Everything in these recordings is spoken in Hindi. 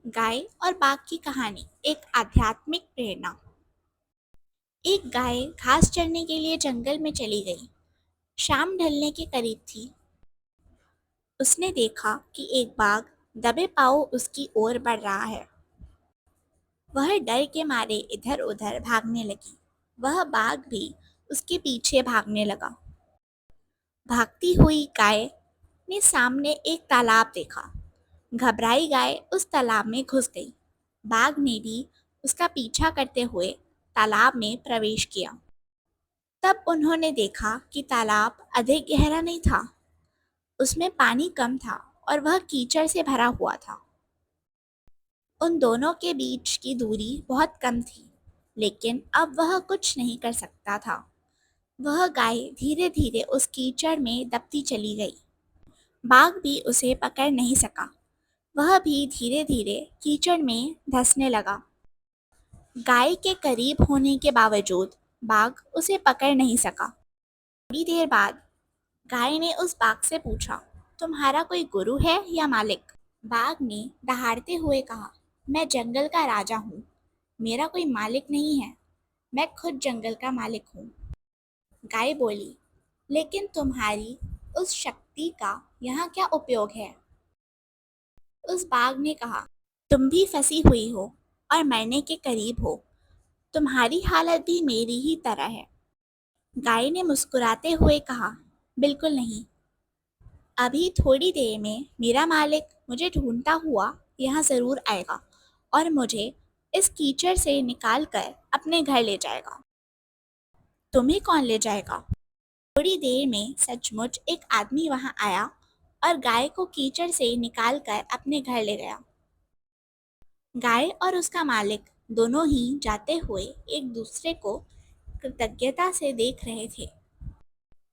गाय और बाघ की कहानी। एक आध्यात्मिक प्रेरणा। एक गाय घास चरने के लिए जंगल में चली गई। शाम ढलने के करीब थी। उसने देखा कि एक बाघ दबे पांव उसकी ओर बढ़ रहा है। वह डर के मारे इधर उधर भागने लगी। वह बाघ भी उसके पीछे भागने लगा। भागती हुई गाय ने सामने एक तालाब देखा। घबराई गाय उस तालाब में घुस गई। बाघ ने भी उसका पीछा करते हुए तालाब में प्रवेश किया। तब उन्होंने देखा कि तालाब अधिक गहरा नहीं था। उसमें पानी कम था और वह कीचड़ से भरा हुआ था। उन दोनों के बीच की दूरी बहुत कम थी, लेकिन अब वह कुछ नहीं कर सकता था। वह गाय धीरे धीरे उस कीचड़ में दबती चली गई। बाघ भी उसे पकड़ नहीं सका। वह भी धीरे धीरे कीचड़ में धंसने लगा। गाय के करीब होने के बावजूद बाघ उसे पकड़ नहीं सका। थोड़ी देर बाद गाय ने उस बाघ से पूछा, तुम्हारा कोई गुरु है या मालिक? बाघ ने दहाड़ते हुए कहा, मैं जंगल का राजा हूँ। मेरा कोई मालिक नहीं है। मैं खुद जंगल का मालिक हूँ। गाय बोली, लेकिन तुम्हारी उस शक्ति का यहाँ क्या उपयोग है? उस बाघ ने कहा, तुम भी फंसी हुई हो और मरने के करीब हो। तुम्हारी हालत भी मेरी ही तरह है। गाय ने मुस्कुराते हुए कहा, बिल्कुल नहीं। अभी थोड़ी देर में मेरा मालिक मुझे ढूंढता हुआ यहाँ ज़रूर आएगा और मुझे इस कीचड़ से निकाल कर अपने घर ले जाएगा। तुम्हें कौन ले जाएगा? थोड़ी देर में सचमुच एक आदमी वहाँ आया और गाय को कीचड़ से निकाल कर अपने घर ले गया। गाय और उसका मालिक दोनों ही जाते हुए एक दूसरे को कृतज्ञता से देख रहे थे।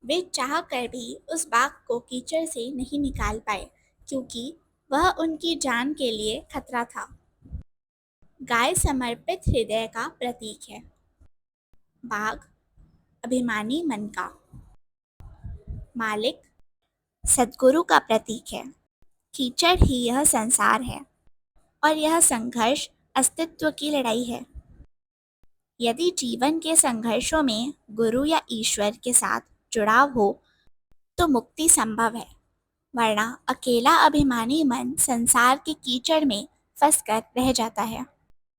वे चाह कर भी उस बाघ को कीचड़ से नहीं निकाल पाए, क्योंकि वह उनकी जान के लिए खतरा था। गाय समर्पित हृदय का प्रतीक है। बाघ अभिमानी मन का। मालिक सद्गुरु का प्रतीक है। कीचड़ ही यह संसार है और यह संघर्ष अस्तित्व की लड़ाई है। यदि जीवन के संघर्षों में गुरु या ईश्वर के साथ जुड़ाव हो तो मुक्ति संभव है, वरना अकेला अभिमानी मन संसार के कीचड़ में फंस कर रह जाता है।